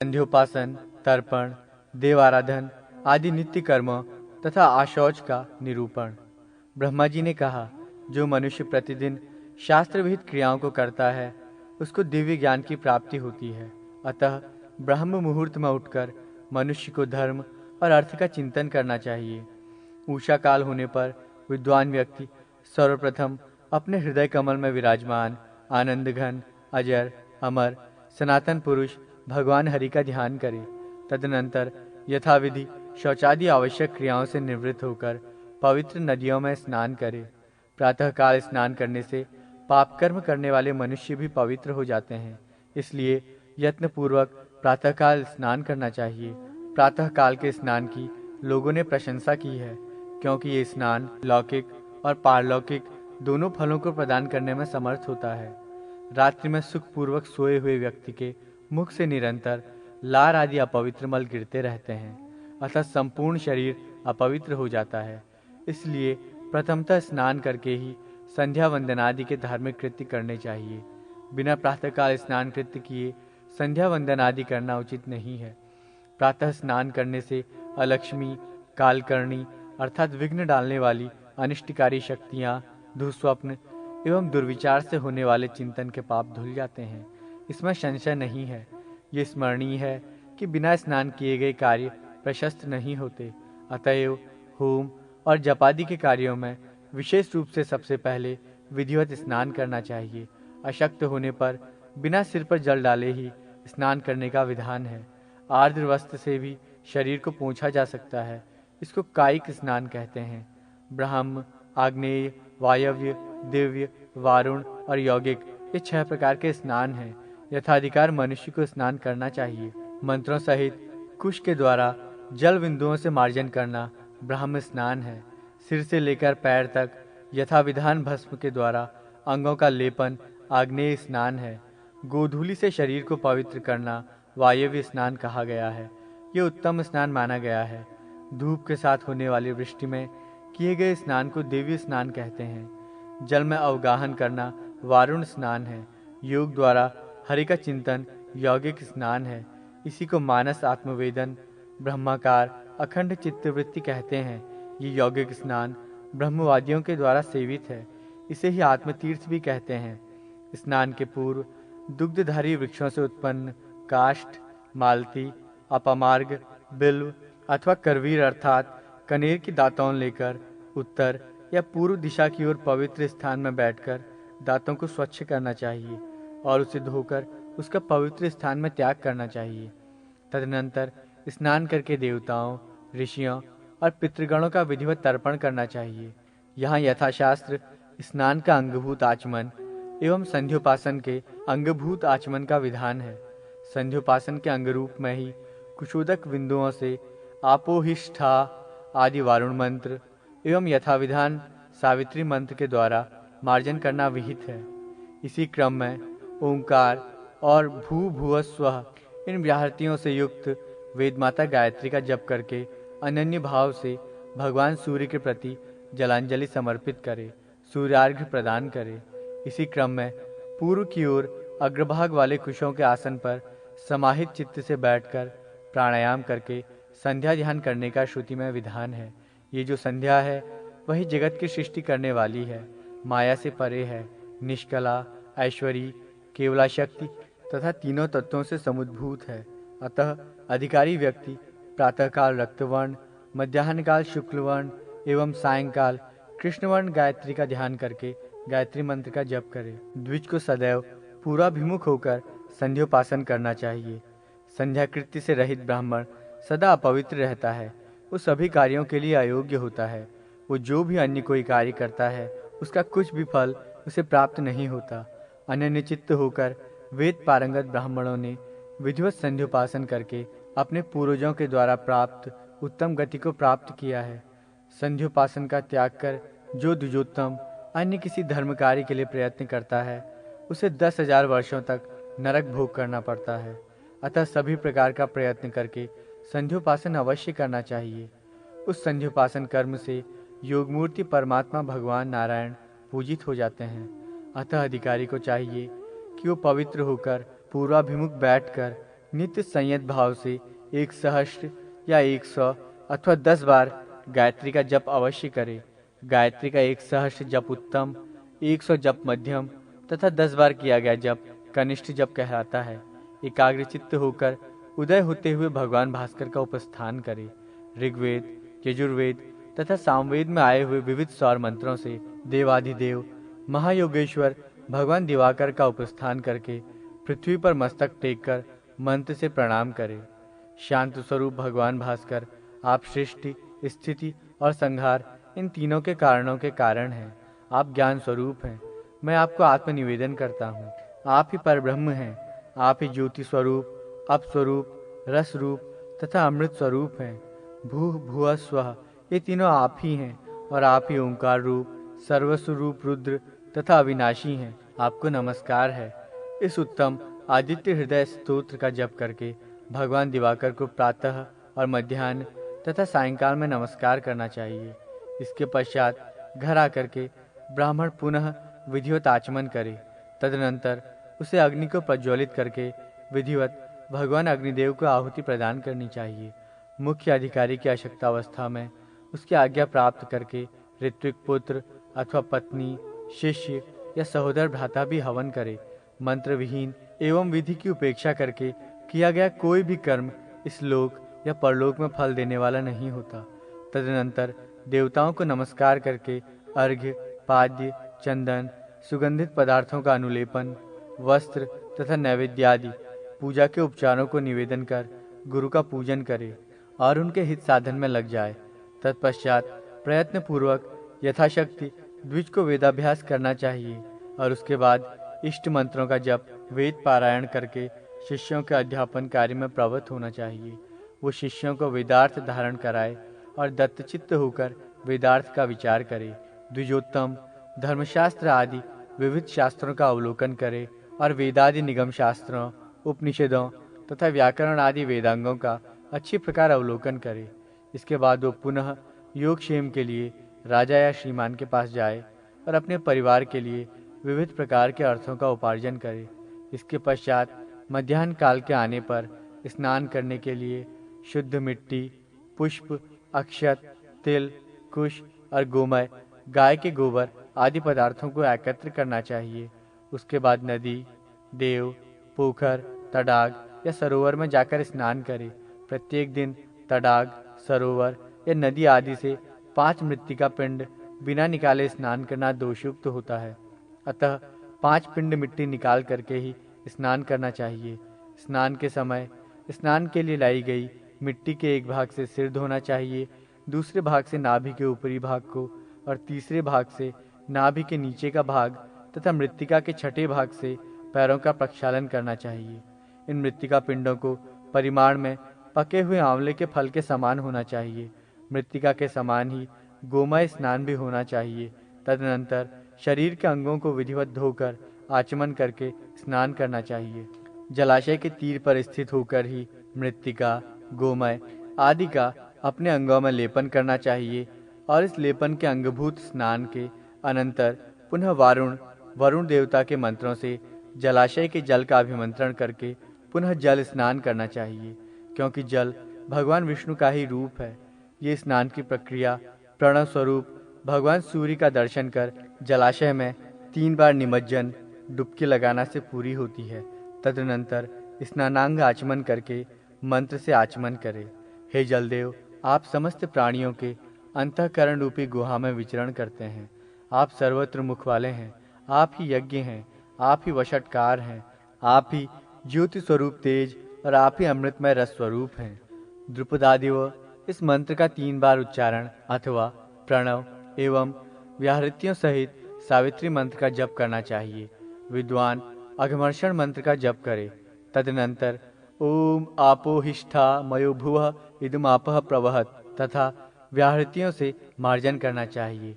संध्योपासन, तर्पण, देवाराधन आदि नित्य कर्मों तथा आशौच का निरूपण। ब्रह्मा जी ने कहा, जो मनुष्य प्रतिदिन शास्त्र विहित क्रियाओं को करता है उसको दिव्य ज्ञान की प्राप्ति होती है। अतः ब्रह्म मुहूर्त में उठकर मनुष्य को धर्म और अर्थ का चिंतन करना चाहिए। उषा काल होने पर विद्वान व्यक्ति सर्वप्रथम अपने हृदय कमल में विराजमान आनंद घन, अजर, अमर, सनातन पुरुष भगवान हरि का ध्यान करे। तदनंतर यथाविधि शौचादि आवश्यक क्रियाओं से निवृत्त होकर पवित्र नदियों में स्नान करे। प्रातःकाल स्नान करने से पाप कर्म करने वाले मनुष्य भी पवित्र हो जाते हैं, इसलिए यत्नपूर्वक प्रातःकाल स्नान करना चाहिए। प्रातःकाल के स्नान की लोगों ने प्रशंसा की है, क्योंकि ये स्नान लौकिक और पारलौकिक दोनों फलों को प्रदान करने में समर्थ होता है। रात्रि में सुखपूर्वक सोए हुए व्यक्ति के मुख से निरंतर लार आदि अपवित्र मल गिरते रहते हैं, अतः संपूर्ण शरीर अपवित्र हो जाता है। इसलिए प्रथमतः स्नान करके ही संध्या वंदनादि के धार्मिक कृत्य करने चाहिए। बिना प्रातःकाल स्नान कृत्य किए संध्या वंदनादि करना उचित नहीं है। प्रातः स्नान करने से अलक्ष्मी, कालकर्णी अर्थात विघ्न डालने वाली अनिष्टकारी शक्तियाँ, दुःस्वप्न एवं दुर्विचार से होने वाले चिंतन के पाप धुल जाते हैं। इसमें संशय नहीं है। ये स्मरणीय है कि बिना स्नान किए गए कार्य प्रशस्त नहीं होते। अतएव होम और जपादि के कार्यों में विशेष रूप से सबसे पहले विधिवत स्नान करना चाहिए। अशक्त होने पर बिना सिर पर जल डाले ही स्नान करने का विधान है। आर्द्र वस्त्र से भी शरीर को पोंछा जा सकता है। इसको कायिक स्नान कहते हैं। ब्रह्म, आग्नेय, वायव्य, दिव्य, वारुण और यौगिक ये 6 प्रकार के स्नान हैं। यथाधिकार मनुष्य को स्नान करना चाहिए। मंत्रों सहित कुश के द्वारा जल बिंदुओं से मार्जन करना ब्रह्म स्नान है। सिर से लेकर पैर तक यथाविधान भस्म के द्वारा अंगों का लेपन आग्नेय स्नान है। गोधूलि से शरीर को पवित्र करना वायव्य स्नान कहा गया है। ये उत्तम स्नान माना गया है। धूप के साथ होने वाली वृष्टि में किए गए स्नान को दिव्य स्नान कहते हैं। जल में अवगाहन करना वारुण स्नान है। योग द्वारा हरि का चिंतन यौगिक स्नान है। इसी को मानस आत्मवेदन, ब्रह्माकार, अखंड चित्तवृत्ति कहते हैं। ये यौगिक स्नान ब्रह्मवादियों के द्वारा सेवित है। इसे ही आत्मतीर्थ भी कहते हैं। स्नान के पूर्व दुग्धधारी वृक्षों से उत्पन्न काष्ठ, मालती, अपामार्ग, बिल्व अथवा करवीर अर्थात कनेर की दातौन लेकर उत्तर या पूर्व दिशा की ओर पवित्र स्थान में बैठकर दांतों को स्वच्छ करना चाहिए और उसे धोकर उसका पवित्र स्थान में त्याग करना चाहिए। तदनंतर स्नान करके देवताओं, ऋषियों और पितृगणों का विधिवत तर्पण करना चाहिए। यहाँ यथाशास्त्र स्नान का अंगभूत आचमन एवं संध्योपासन के अंगभूत आचमन का विधान है। संध्योपासन के अंगरूप में ही कुशोदक बिंदुओं से आपोहिष्ठा आदि वारुण मंत्र एवं यथाविधान सावित्री मंत्र के द्वारा मार्जन करना विहित है। इसी क्रम में ओंकार और भू भुव स्वः इन व्याहृतियों से युक्त वेदमाता गायत्री का जप करके अनन्य भाव से भगवान सूर्य के प्रति जलांजलि समर्पित करे, सूर्यार्घ्य प्रदान करे। इसी क्रम में पूर्व की ओर अग्रभाग वाले कुशों के आसन पर समाहित चित्त से बैठकर प्राणायाम करके संध्या ध्यान करने का श्रुति में विधान है। ये जो संध्या है वही जगत की सृष्टि करने वाली है, माया से परे है, निष्कला, ऐश्वरी, केवला शक्ति तथा तीनों तत्वों से समुद्भूत है। अतः अधिकारी व्यक्ति प्रातःकाल रक्तवर्ण, मध्याह्नकाल शुक्लवर्ण एवं सायंकाल कृष्णवर्ण गायत्री का ध्यान करके गायत्री मंत्र का जप करे। द्विज को सदैव पूर्वाभिमुख होकर संध्योपासन करना चाहिए। संध्या कृत्य से रहित ब्राह्मण सदा अपवित्र रहता है। वो सभी कार्यों के लिए अयोग्य होता है। वो जो भी अन्य कोई कार्य करता है उसका कुछ भी फल उसे प्राप्त नहीं होता। अनन्यचित्त होकर वेद पारंगत ब्राह्मणों ने विधिवत संध्योपासन करके अपने पूर्वजों के द्वारा प्राप्त उत्तम गति को प्राप्त किया है। संध्योपासन का त्याग कर जो द्विजोत्तम अन्य किसी धर्म कार्य के लिए प्रयत्न करता है उसे 10,000 वर्षों तक नरक भोग करना पड़ता है। अतः सभी प्रकार का प्रयत्न करके संध्योपासन अवश्य करना चाहिए। उस संध्योपासन कर्म से योगमूर्ति परमात्मा भगवान नारायण पूजित हो जाते हैं। अतः अधिकारी को चाहिए कि वो पवित्र होकर पूर्वाभिमुख बैठकर नित्य संयत भाव से 1 सहस्त्र या 100 अथवा 10 बार गायत्री का जप अवश्य करें। गायत्री का 1 सहस्त्र जप उत्तम, 100 जप मध्यम तथा 10 बार किया गया जप कनिष्ठ जप कहलाता है। एकाग्रचित्त होकर उदय होते हुए भगवान भास्कर का उपस्थान करें। ऋग्वेद, यजुर्वेद तथा सामवेद में आए हुए विविध सौर मंत्रों से देवाधिदेव महायोगेश्वर भगवान दिवाकर का उपस्थान करके पृथ्वी पर मस्तक टेक कर मंत्र से प्रणाम करें। शांत स्वरूप भगवान भास्कर, आप सृष्टि, स्थिति और संहार इन तीनों के कारणों के कारण हैं। आप ज्ञान स्वरूप हैं। मैं आपको आत्मनिवेदन करता हूँ। आप ही परब्रह्म हैं। आप ही ज्योति स्वरूप, अप स्वरूप, रस रूप तथा अमृत स्वरूप हैं। भू भुव स्वः ये तीनों आप ही हैं और आप ही ओंकार रूप, सर्वस्वरूप रुद्र तथा अविनाशी हैं। आपको नमस्कार है। इस उत्तम आदित्य हृदय स्तोत्र का जप करके भगवान दिवाकर को प्रातः और मध्याह्न तथा सायंकाल में नमस्कार करना चाहिए। इसके पश्चात घर आकर के ब्राह्मण पुनः विधिवत आचमन करे। तदनंतर उसे अग्नि को प्रज्वलित करके विधिवत भगवान अग्निदेव को आहुति प्रदान करनी चाहिए। मुख्य अधिकारी की अशक्तावस्था में उसकी आज्ञा प्राप्त करके ऋत्विक पुत्र अथवा पत्नी, शिष्य या सहोदर भ्राता भी हवन करे। मंत्र विहीन एवं विधि की उपेक्षा करके किया गया कोई भी कर्म इस लोक या परलोक में फल देने वाला नहीं होता। तदनंतर देवताओं को नमस्कार करके अर्घ्य, पाद्य, चंदन, सुगंधित पदार्थों का अनुलेपन, वस्त्र तथा नैवेद्य आदि पूजा के उपचारों को निवेदन कर गुरु का पूजन करे और उनके हित साधन में लग जाए। तत्पश्चात प्रयत्न पूर्वक यथाशक्ति द्विज को वेदाभ्यास करना चाहिए और उसके बाद इष्ट मंत्रों का जप, वेद पारायण करके शिष्यों के अध्यापन कार्य में प्रवृत्त होना चाहिए। वो शिष्यों को वेदार्थ धारण कराए और दत्तचित्त होकर वेदार्थ का विचार करे। द्विजोत्तम धर्मशास्त्र आदि विविध शास्त्रों का अवलोकन करे और वेदादि निगम शास्त्रों, उपनिषदों तथा व्याकरण आदि वेदांगों का अच्छी प्रकार अवलोकन करे। इसके बाद वो पुनः योगक्षेम के लिए राजा या श्रीमान के पास जाए और अपने परिवार के लिए विविध प्रकार के अर्थों का उपार्जन करे। इसके पश्चात मध्याह्न काल के आने पर स्नान करने के लिए शुद्ध मिट्टी, पुष्प, अक्षत, तिल, कुश और गोमय, गाय के गोबर आदि पदार्थों को एकत्र करना चाहिए। उसके बाद नदी, देव, पोखर, तडाग या सरोवर में जाकर स्नान करे। प्रत्येक दिन तडाग, सरोवर या नदी आदि से 5 मृत्तिका पिंड बिना निकाले स्नान करना दोषयुक्त होता है। अतः 5 पिंड मिट्टी निकाल करके ही स्नान करना चाहिए। स्नान के समय स्नान के लिए लाई गई मिट्टी के एक भाग से सिर धोना चाहिए, दूसरे भाग से नाभि के ऊपरी भाग को और तीसरे भाग से नाभि के नीचे का भाग तथा मृत्तिका के छठे भाग से पैरों का प्रक्षालन करना चाहिए। इन मृत्तिका पिंडों को परिमाण में पके हुए आंवले के फल के समान होना चाहिए। मृत्तिका के समान ही गोमय स्नान भी होना चाहिए। तदनंतर शरीर के अंगों को विधिवत धोकर आचमन करके स्नान करना चाहिए। जलाशय के तीर पर स्थित होकर ही मृत्तिका, गोमय आदि का अपने अंगों में लेपन करना चाहिए और इस लेपन के अंगभूत स्नान के अनंतर पुनः वरुण देवता के मंत्रों से जलाशय के जल का अभिमंत्रण करके पुनः जल स्नान करना चाहिए, क्योंकि जल भगवान विष्णु का ही रूप है। ये स्नान की प्रक्रिया प्रणव स्वरूप भगवान सूर्य का दर्शन कर जलाशय में 3 बार निमज्जन डुबकी लगाना से पूरी होती है। तदनंतर स्नानांग आचमन करके मंत्र से आचमन करे। हे जलदेव, आप समस्त प्राणियों के अंतःकरण रूपी गुहा में विचरण करते हैं। आप सर्वत्र मुख वाले हैं। आप ही यज्ञ हैं। आप ही वशटकार हैं। आप ही ज्योति स्वरूप तेज और आप ही अमृतमय रस स्वरूप हैं। द्रुपदादिव इस मंत्र का 3 बार उच्चारण अथवा प्रणव एवं व्याहृतियों सहित सावित्री मंत्र का जप करना चाहिए। विद्वान अघमर्षण मंत्र का जप करे। तदनंतर ओम आपो हिष्ठा मयो भुवः इदमापः प्रवहत तथा व्याहृतियों से मार्जन करना चाहिए।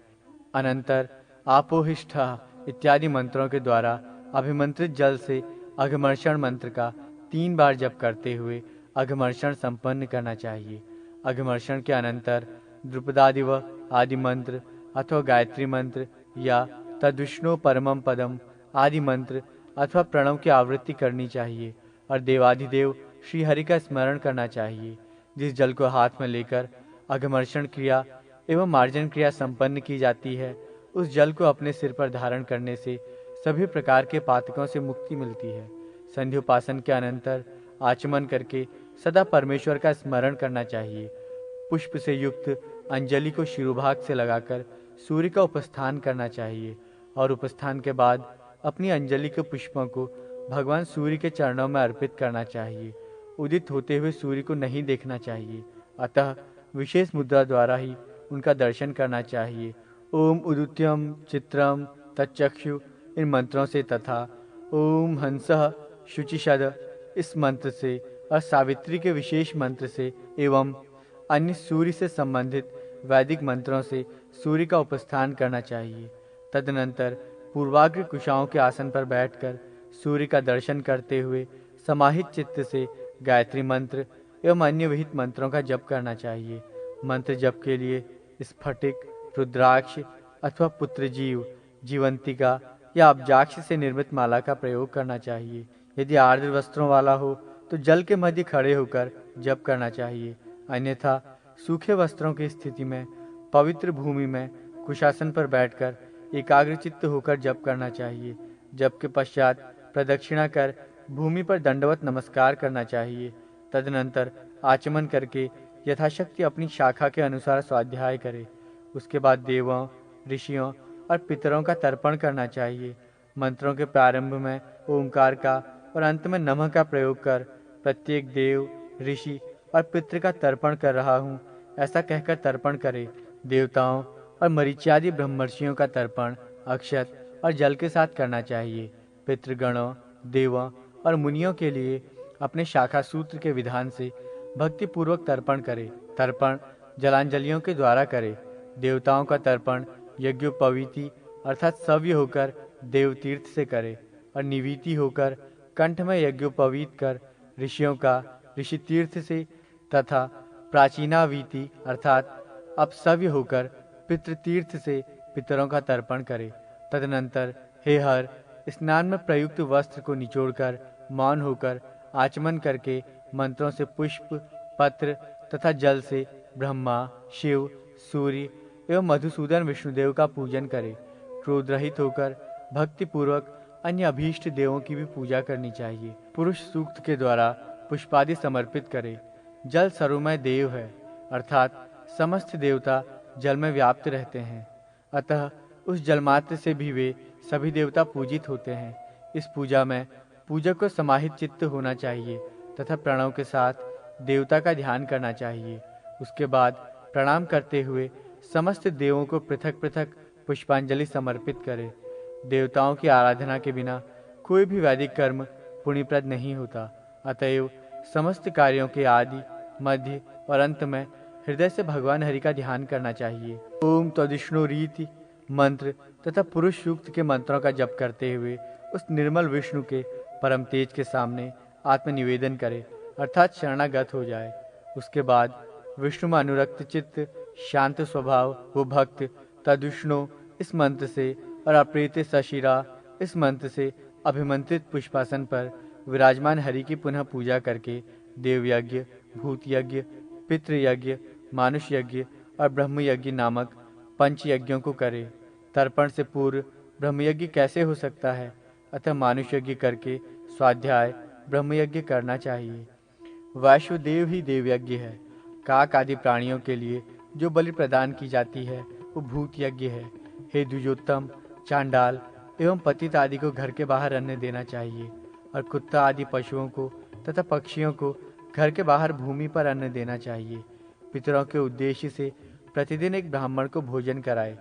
अनंतर आपो हिष्ठा इत्यादि मंत्रों के द्वारा अभिमंत्रित जल से अघमर्षण मंत्र का 3 बार जप करते हुए अघमर्षण संपन्न करना चाहिए। अघमर्षण के अनंतर द्रुपदादिव आदि मंत्र अथवा गायत्री मंत्र या तद्विष्णु परमं पदम आदि मंत्र अथवा प्रणव की आवृत्ति करनी चाहिए और देवाधिदेव श्री हरि का स्मरण करना चाहिए। जिस जल को हाथ में लेकर अघमर्षण क्रिया एवं मार्जन क्रिया संपन्न की जाती है, उस जल को अपने सिर पर धारण करने से सभी प्रकार के पातकों से मुक्ति मिलती है। संध्योपासन के अनंतर आचमन करके सदा परमेश्वर का स्मरण करना चाहिए। पुष्प से युक्त अंजलि को शिरोभाग से लगाकर सूर्य का उपस्थान करना चाहिए और उपस्थान के बाद अपनी अंजलि के पुष्पों को भगवान सूर्य के चरणों में अर्पित करना चाहिए। उदित होते हुए सूर्य को नहीं देखना चाहिए, अतः विशेष मुद्रा द्वारा ही उनका दर्शन करना चाहिए। ओम उदुत्यम चित्रम तच्चक्षु इन मंत्रों से तथा ओम हंसः शुचिशद इस मंत्र से और सावित्री के विशेष मंत्र से एवं अन्य सूर्य से संबंधित वैदिक मंत्रों से सूर्य का उपस्थान करना चाहिए। तदनंतर पूर्वाग्र कुशाओं के आसन पर बैठकर सूर्य का दर्शन करते हुए समाहित चित्त से गायत्री मंत्र एवं अन्य विहित मंत्रों का जप करना चाहिए। मंत्र जप के लिए स्फटिक, रुद्राक्ष अथवा पुत्रजीव, जीवंतिका या अब्जाक्ष से निर्मित माला का प्रयोग करना चाहिए। यदि आर्द्र वस्त्रों वाला हो तो जल के मध्य खड़े होकर जप करना चाहिए, अन्यथा सूखे वस्त्रों की स्थिति में पवित्र भूमि में कुशासन पर बैठकर एकाग्रचित्त होकर जप करना चाहिए। जप के पश्चात प्रदक्षिणा कर भूमि पर दंडवत नमस्कार करना चाहिए। तदनंतर आचमन करके यथाशक्ति अपनी शाखा के अनुसार स्वाध्याय करे। उसके बाद देवों, ऋषियों और पितरों का तर्पण करना चाहिए। मंत्रों के प्रारंभ में ओंकार का और अंत में नमः का प्रयोग कर प्रत्येक देव, ऋषि और पितृ का तर्पण कर रहा हूँ ऐसा कहकर तर्पण करे। देवताओं और मरीच्यादि ब्रह्मर्षियों का तर्पण अक्षत और जल के साथ करना चाहिए। पितृगणों, देवों और मुनियों के लिए अपने शाखा सूत्र के विधान से भक्ति पूर्वक तर्पण करे। तर्पण जलांजलियों के द्वारा करे। देवताओं का तर्पण यज्ञोपवीति अर्थात सव्य होकर देवतीर्थ से करे और निवीति होकर कंठ में यज्ञोपवीत कर ऋषियों का ऋषि तीर्थ से तथा प्राचीनावीति अर्थात अपसव्य होकर पितृतीर्थ से पितरों का तर्पण करे। तदनंतर हे हर स्नान में प्रयुक्त वस्त्र को निचोड़कर मौन होकर आचमन करके मंत्रों से पुष्प, पत्र तथा जल से ब्रह्मा, शिव, सूर्य एवं मधुसूदन विष्णुदेव का पूजन करे। क्रोध रहित होकर भक्ति पूर्वक अन्य अभीष्ट देवों की भी पूजा करनी चाहिए। पुरुष सूक्त के द्वारा पुष्पादि समर्पित करे। जल सर्वमय देव है, अर्थात समस्त देवता जल में व्याप्त रहते हैं, अतः उस जलमात्र से भी वे सभी देवता पूजित होते हैं। इस पूजा में पूजक को समाहित चित्त होना चाहिए तथा प्रणव के साथ देवता का ध्यान करना चाहिए। उसके बाद प्रणाम करते हुए समस्त देवों को पृथक पृथक पुष्पांजलि समर्पित करे। देवताओं की आराधना के बिना कोई भी वैदिक कर्म पुण्यप्रद नहीं होता, अतएव समस्त कार्यों के आदि, मध्य और अंत में हृदय से भगवान हरि का ध्यान करना चाहिए। ओम तदिष्णु रीति मंत्र तथा पुरुष सूक्त के मंत्रों का जप करते हुए उस निर्मल विष्णु के परम तेज के सामने आत्मनिवेदन करे, अर्थात शरणागत हो जाए। उसके बाद विष्णु में अनुरक्त चित्त, शांत स्वभाव वो भक्त तदुष्णु इस मंत्र से और अप्रीत सशिरा इस मंत्र से अभिमंत्रित पुष्पासन पर विराजमान हरि की पुनः पूजा करके देवयज्ञ, भूत यज्ञ, पितृयज्ञ, मानुष यज्ञ और ब्रह्म यज्ञ नामक पंच यज्ञों को करे। तर्पण से पूर्व ब्रह्मयज्ञ कैसे हो सकता है, अतः मानुष यज्ञ करके स्वाध्याय ब्रह्मयज्ञ करना चाहिए। वैश्वदेव ही देवयज्ञ है। काक आदि प्राणियों के लिए जो बलि प्रदान की जाती है वो भूत यज्ञ है। हे द्विजोत्तम, चांडाल एवं पतित आदि को घर के बाहर अन्न देना चाहिए और कुत्ता आदि पशुओं को तथा पक्षियों को घर के बाहर भूमि पर अन्न देना चाहिए। पितरों के उद्देश्य से प्रतिदिन एक ब्राह्मण को भोजन कराए।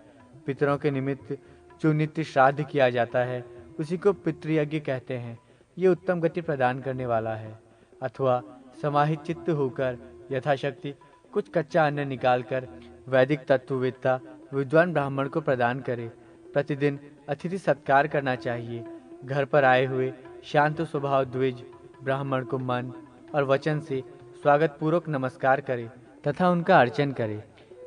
पितरों के निमित्त जो नित्य श्राद्ध किया जाता है उसी को पितृयज्ञ कहते हैं। ये उत्तम गति प्रदान करने वाला है। अथवा समाहित चित्त होकर यथाशक्ति कुछ कच्चा अन्न निकालकर वैदिक तत्ववेत्ता विद्वान ब्राह्मण को प्रदान करे। प्रतिदिन अतिथि सत्कार करना चाहिए। घर पर आए हुए शांत स्वभाव द्विज ब्राह्मण को मन और वचन से स्वागत पूर्वक नमस्कार करे तथा उनका अर्चन करे।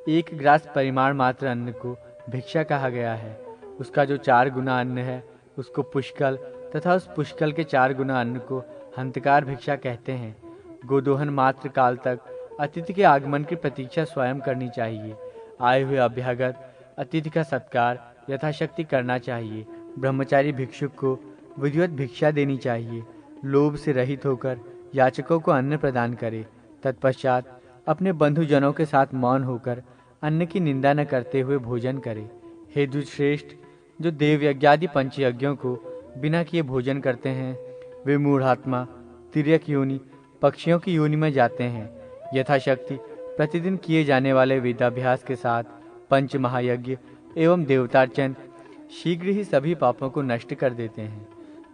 एक ग्रास परिमाण मात्र अन्न को भिक्षा कहा गया है। उसका जो 4 गुना अन्न है उसको पुष्कल तथा उस पुष्कल के 4 गुना अन्न को हंतकार भिक्षा कहते हैं। गोदोहन मात्र काल तक अतिथि के आगमन की प्रतीक्षा स्वयं करनी चाहिए। आए हुए अभ्यागत अतिथि का सत्कार यथाशक्ति करना चाहिए। ब्रह्मचारी भिक्षुक को विधिवत भिक्षा देनी चाहिए। लोभ से रहित होकर याचकों को अन्न प्रदान करे। तत्पश्चात अपने बंधुजनों के साथ मौन होकर अन्न की निंदा न करते हुए भोजन करे। हे दुष्श्रेष्ठ, जो देव यज्ञादि पंचयज्ञों को बिना किए भोजन करते हैं, वे मूढ़ात्मा तिर्यक योनि पक्षियों की योनि में जाते हैं। यथाशक्ति प्रतिदिन किए जाने वाले वेदाभ्यास के साथ पंच महायज्ञ एवं देवतार्चन शीघ्र ही सभी पापों को नष्ट कर देते हैं।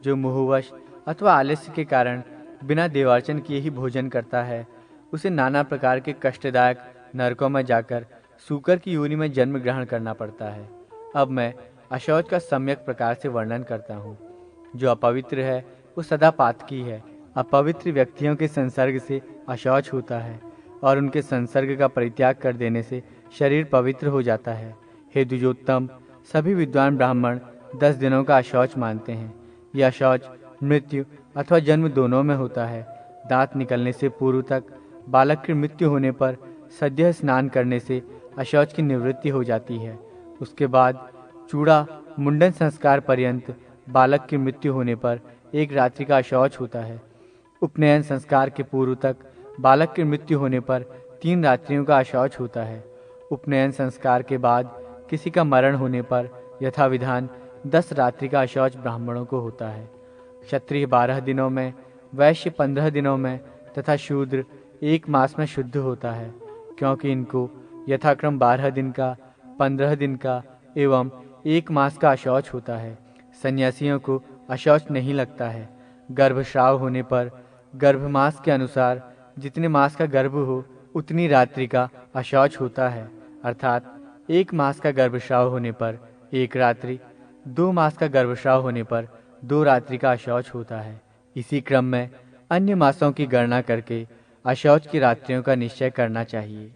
जो मोहवश अथवा आलस्य के कारण बिना देवार्चन किए ही भोजन करता है, उसे नाना प्रकार के कष्टदायक नरकों में जाकर सूकर की योनि में जन्म ग्रहण करना पड़ता है। अब मैं अशौच का सम्यक प्रकार से वर्णन करता हूँ। जो अपवित्र है वो सदा पातकी है। अपवित्र व्यक्तियों के संसर्ग से अशौच होता है और उनके संसर्ग का परित्याग कर देने से शरीर पवित्र हो जाता है। हे द्विजोत्तम, सभी विद्वान ब्राह्मण 10 दिनों का अशौच मानते हैं। यह अशौच मृत्यु अथवा जन्म दोनों में होता है। दांत निकलने से पूर्व तक बालक की मृत्यु होने पर सद्य स्नान करने से अशौच की निवृत्ति हो जाती है। उसके बाद चूड़ा मुंडन संस्कार पर्यंत बालक की मृत्यु होने पर 1 रात्रि का अशौच होता है। उपनयन संस्कार के पूर्व तक बालक की मृत्यु होने पर 3 रात्रियों का अशौच होता है। उपनयन संस्कार के बाद किसी का मरण होने पर यथाविधान 10 रात्रि का अशौच ब्राह्मणों को होता है। क्षत्रिय 12 दिनों में, वैश्य 15 दिनों में तथा शूद्र 1 मास में शुद्ध होता है, क्योंकि इनको यथाक्रम 12 दिन का, 15 दिन का एवं 1 मास का अशौच होता है। सन्यासियों को अशौच नहीं लगता है। गर्भस्राव होने पर गर्भमास के अनुसार जितने मास का गर्भ हो उतनी रात्रि का अशौच होता है, अर्थात 1 मास का गर्भस्राव होने पर 1 रात्रि, 2 मास का गर्भस्राव होने पर 2 रात्रि का अशौच होता है। इसी क्रम में अन्य मासों की गणना करके अशौच की रात्रियों का निश्चय करना चाहिए।